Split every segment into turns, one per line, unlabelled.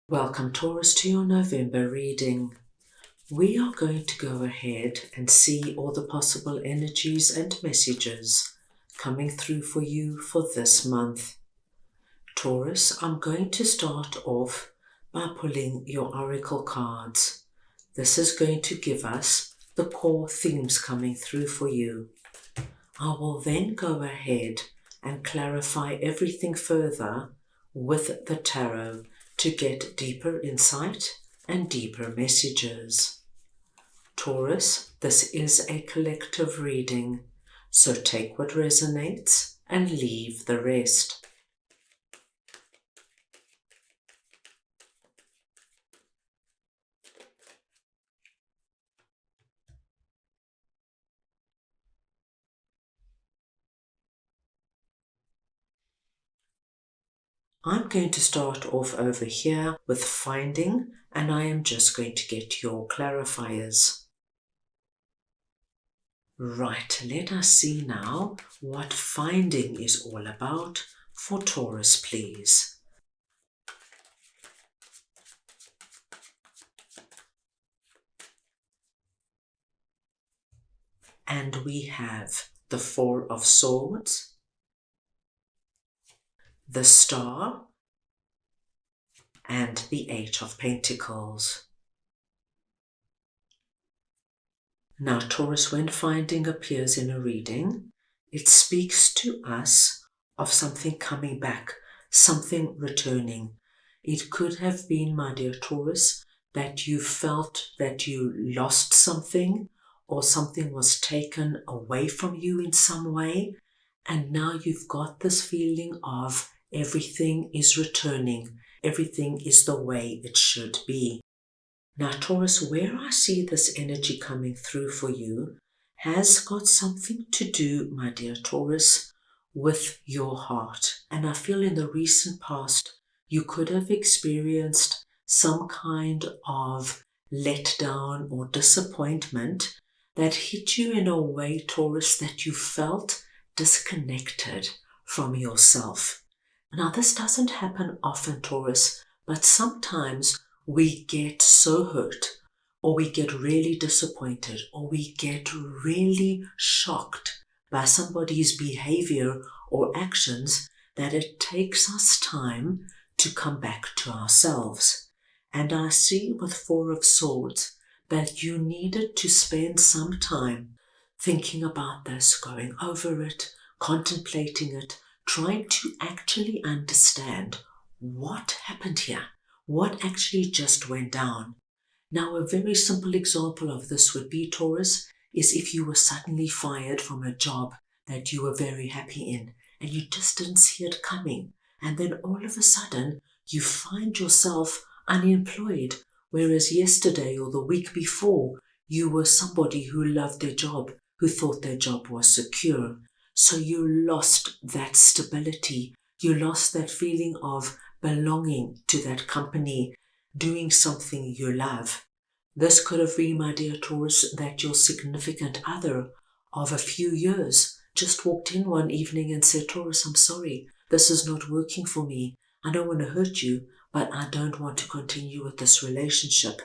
Welcome Taurus to your November reading. We are going to go ahead and see all the possible energies and messages coming through for you for this month. Taurus, I'm going to start off by pulling your oracle cards. This is going to give us the core themes coming through for you. I will then go ahead and clarify everything further with the tarot to get deeper insight and deeper messages. Taurus, this is a collective reading, so take what resonates and leave the rest. I'm going to start off over here with finding, and I am just going to get your clarifiers. Right, let us see now what finding is all about for Taurus, please. And we have the Four of Swords, the Star, and the Eight of Pentacles. Now, Taurus, when finding appears in a reading, it speaks to us of something coming back, something returning. It could have been, my dear Taurus, that you felt that you lost something or something was taken away from you in some way, and now you've got this feeling of everything is returning, everything is the way it should be. Now, Taurus, where I see this energy coming through for you has got something to do, my dear Taurus, with your heart. And I feel in the recent past, you could have experienced some kind of letdown or disappointment that hit you in a way, Taurus, that you felt disconnected from yourself. Now, this doesn't happen often, Taurus, but sometimes we get so hurt, or we get really disappointed, or we get really shocked by somebody's behavior or actions that it takes us time to come back to ourselves. And I see with Four of Swords that you needed to spend some time thinking about this, going over it, contemplating it, trying to actually understand what happened here. What actually just went down? Now, a very simple example of this would be, Taurus, is if you were suddenly fired from a job that you were very happy in and you just didn't see it coming. And then all of a sudden, you find yourself unemployed, whereas yesterday or the week before, you were somebody who loved their job, who thought their job was secure. So you lost that stability. You lost that feeling of belonging to that company, doing something you love. This could have been, my dear Taurus, that your significant other of a few years just walked in one evening and said, Taurus, I'm sorry, this is not working for me. I don't want to hurt you, but I don't want to continue with this relationship.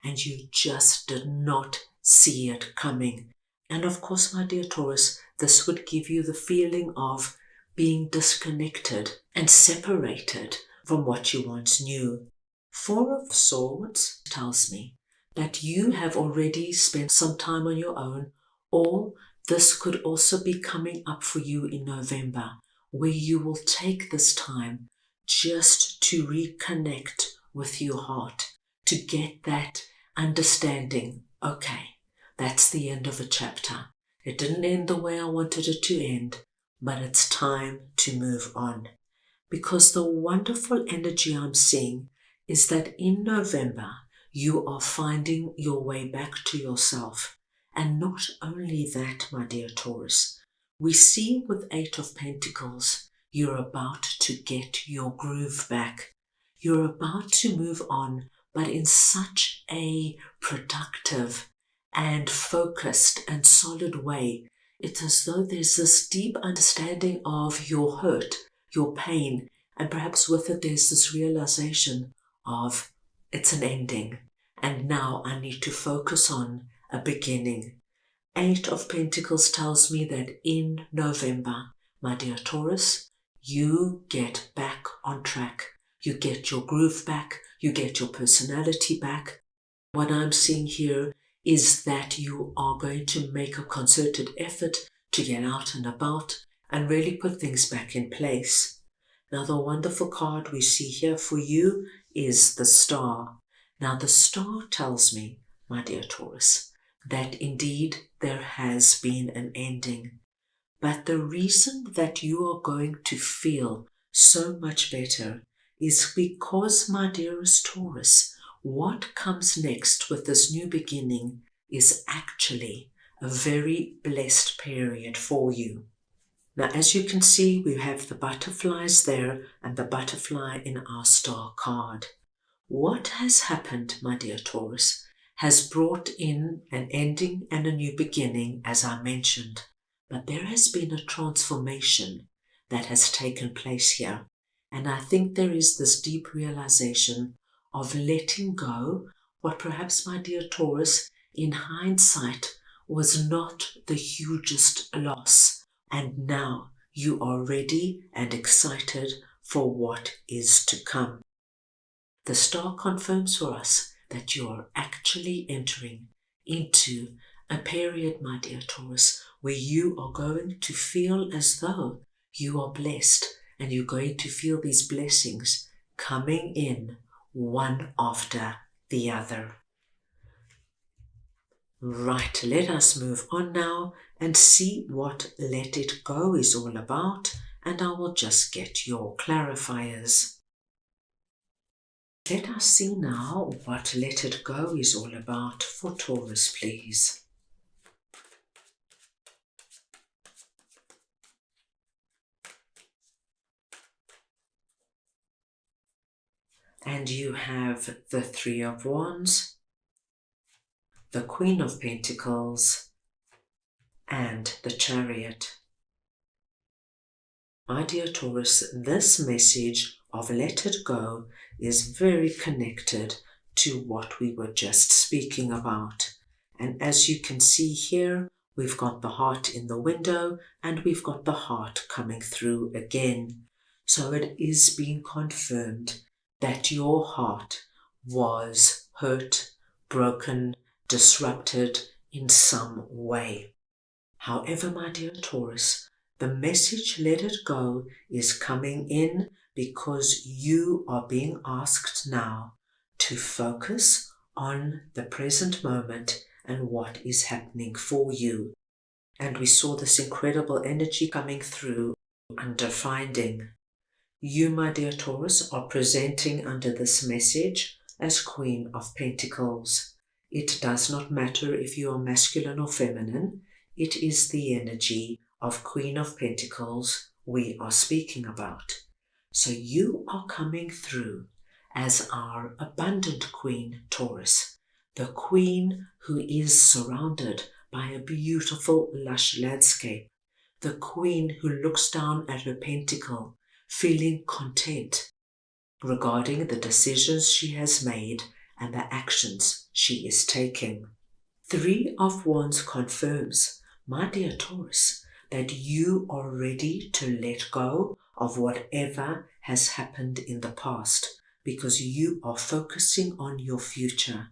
And you just did not see it coming. And of course, my dear Taurus, this would give you the feeling of being disconnected and separated from what you once knew. Four of Swords tells me that you have already spent some time on your own, or this could also be coming up for you in November, where you will take this time just to reconnect with your heart, to get that understanding. Okay, that's the end of a chapter. It didn't end the way I wanted it to end, but it's time to move on. Because the wonderful energy I'm seeing is that in November, you are finding your way back to yourself. And not only that, my dear Taurus, we see with Eight of Pentacles, you're about to get your groove back. You're about to move on, but in such a productive and focused and solid way. It's as though there's this deep understanding of your hurt, your pain, and perhaps with it there's this realization of it's an ending, and now I need to focus on a beginning. 8 of Pentacles tells me that in November, my dear Taurus, you get back on track. You get your groove back. You get your personality back. What I'm seeing here is that you are going to make a concerted effort to get out and about and really put things back in place. Now, the wonderful card we see here for you is the Star. Now, the Star tells me, my dear Taurus, that indeed there has been an ending. But the reason that you are going to feel so much better is because, my dearest Taurus, what comes next with this new beginning is actually a very blessed period for you. Now, as you can see, we have the butterflies there and the butterfly in our star card. What has happened, my dear Taurus, has brought in an ending and a new beginning, as I mentioned. But there has been a transformation that has taken place here. And I think there is this deep realization of letting go what perhaps, my dear Taurus, in hindsight was not the hugest loss. And now you are ready and excited for what is to come. The star confirms for us that you are actually entering into a period, my dear Taurus, where you are going to feel as though you are blessed, and you're going to feel these blessings coming in one after the other. Right, let us move on now and see what Let It Go is all about, and I will just get your clarifiers. Let us see now what Let It Go is all about for Taurus, please. And you have the Three of Wands, the Queen of Pentacles, and the Chariot. My dear Taurus, this message of Let It Go is very connected to what we were just speaking about. And as you can see here, we've got the heart in the window and we've got the heart coming through again. So it is being confirmed that your heart was hurt, broken, disrupted in some way. However, my dear Taurus, the message Let It Go is coming in because you are being asked now to focus on the present moment and what is happening for you. And we saw this incredible energy coming through under Finding. You, my dear Taurus, are presenting under this message as Queen of Pentacles. It does not matter if you are masculine or feminine. It is the energy of Queen of Pentacles we are speaking about. So you are coming through as our abundant Queen, Taurus, the Queen who is surrounded by a beautiful, lush landscape, the Queen who looks down at her pentacle, feeling content regarding the decisions she has made and the actions she is taking. Three of Wands confirms, my dear Taurus, that you are ready to let go of whatever has happened in the past because you are focusing on your future.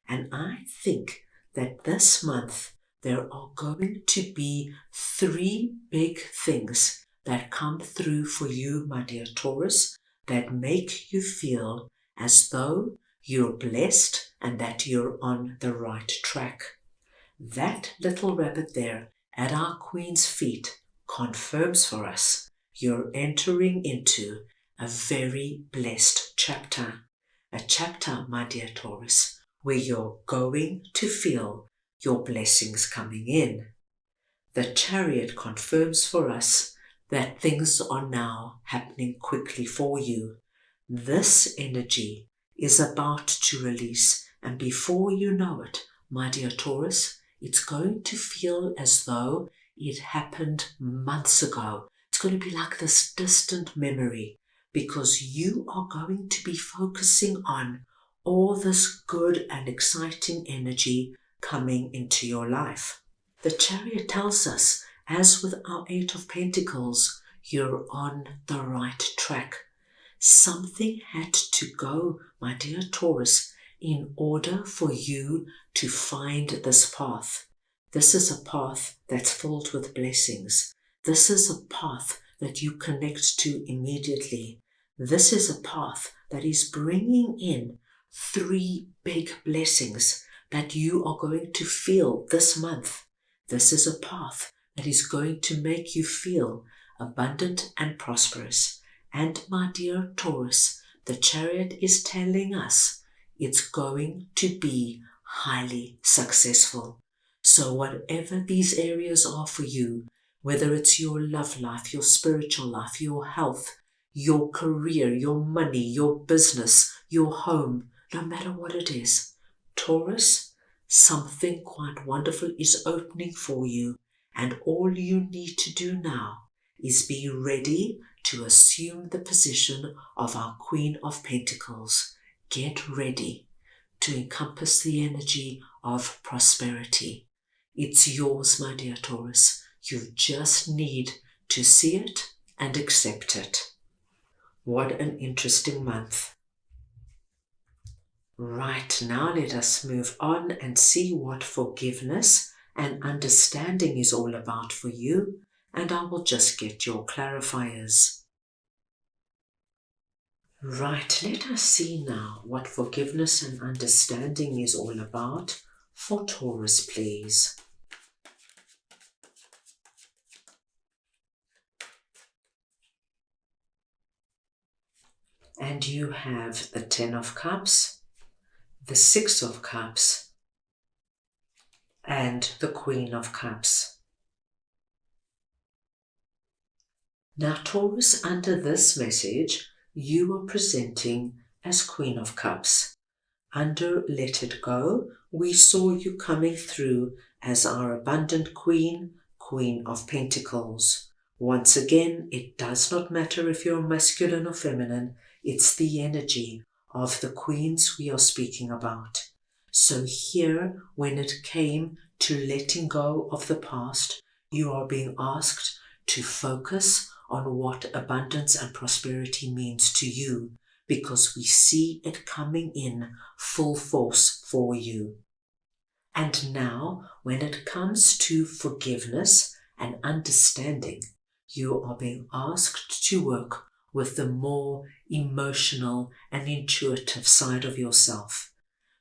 And I think that this month there are going to be 3 big things that come through for you, my dear Taurus, that make you feel as though you're blessed and that you're on the right track. That little rabbit there at our Queen's feet confirms for us you're entering into a very blessed chapter. A chapter, my dear Taurus, where you're going to feel your blessings coming in. The Chariot confirms for us that things are now happening quickly for you. This energy is about to release, and before you know it, my dear Taurus, it's going to feel as though it happened months ago. It's going to be like this distant memory because you are going to be focusing on all this good and exciting energy coming into your life. The Chariot tells us, as with our Eight of Pentacles, you're on the right track. Something had to go, my dear Taurus, in order for you to find this path. This is a path that's filled with blessings. This is a path that you connect to immediately. This is a path that is bringing in 3 big blessings that you are going to feel this month. This is a path that is going to make you feel abundant and prosperous. And my dear Taurus, the Chariot is telling us it's going to be highly successful. So whatever these areas are for you, whether it's your love life, your spiritual life, your health, your career, your money, your business, your home, no matter what it is, Taurus, something quite wonderful is opening for you, and all you need to do now is be ready to assume the position of our Queen of Pentacles. Get ready to encompass the energy of prosperity. It's yours, my dear Taurus. You just need to see it and accept it. What an interesting month. Right, now let us move on and see what forgiveness and understanding is all about for you, and I will just get your clarifiers. Right, let us see now what forgiveness and understanding is all about for Taurus, please. And you have the 10 of Cups, the 6 of Cups, and the Queen of Cups. Now, Taurus, under this message, you are presenting as Queen of Cups. Under Let It Go, we saw you coming through as our abundant Queen, Queen of Pentacles. Once again, it does not matter if you're masculine or feminine, it's the energy of the queens we are speaking about. So here, when it came to letting go of the past, you are being asked to focus on what abundance and prosperity means to you, because we see it coming in full force for you. And now, when it comes to forgiveness and understanding, you are being asked to work with the more emotional and intuitive side of yourself.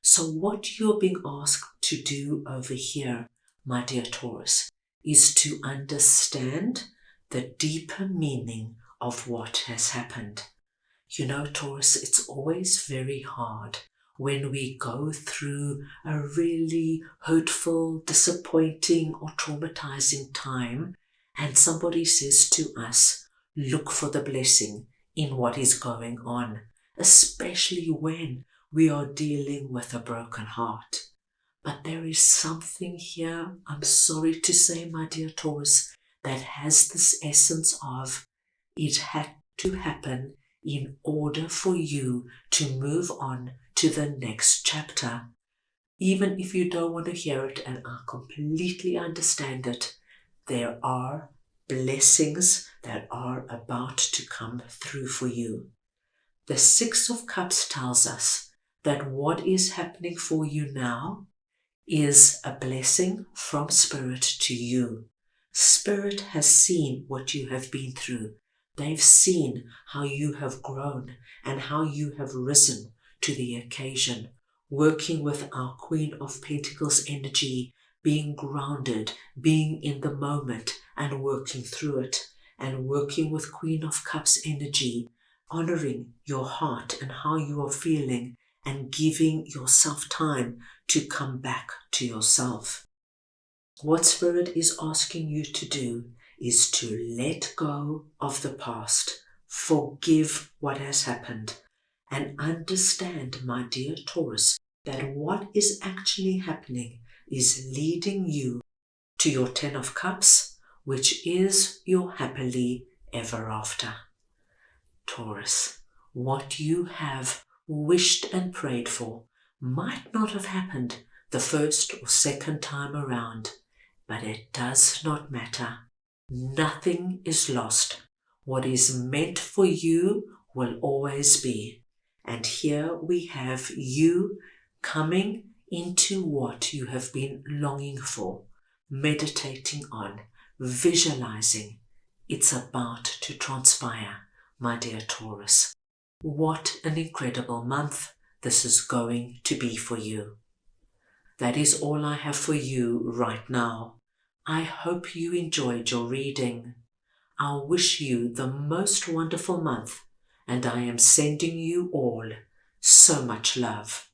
So what you're being asked to do over here, my dear Taurus, is to understand the deeper meaning of what has happened. You know, Taurus, it's always very hard when we go through a really hurtful, disappointing, or traumatizing time, and somebody says to us, look for the blessing in what is going on, especially when we are dealing with a broken heart. But there is something here, I'm sorry to say, my dear Taurus, that has this essence of it had to happen in order for you to move on to the next chapter. Even if you don't want to hear it, and I completely understand it, there are blessings that are about to come through for you. The 6 of Cups tells us that what is happening for you now is a blessing from Spirit to you. Spirit has seen what you have been through. They've seen how you have grown and how you have risen to the occasion, working with our Queen of Pentacles energy, being grounded, being in the moment and working through it, and working with Queen of Cups energy, honoring your heart and how you are feeling and giving yourself time to come back to yourself. What Spirit is asking you to do is to let go of the past, forgive what has happened, and understand, my dear Taurus, that what is actually happening is leading you to your 10 of Cups, which is your happily ever after. Taurus, what you have wished and prayed for might not have happened the first or second time around, but it does not matter. Nothing is lost. What is meant for you will always be. And here we have you coming into what you have been longing for, meditating on, visualizing. It's about to transpire, my dear Taurus. What an incredible month this is going to be for you. That is all I have for you right now. I hope you enjoyed your reading. I'll wish you the most wonderful month, and I am sending you all so much love.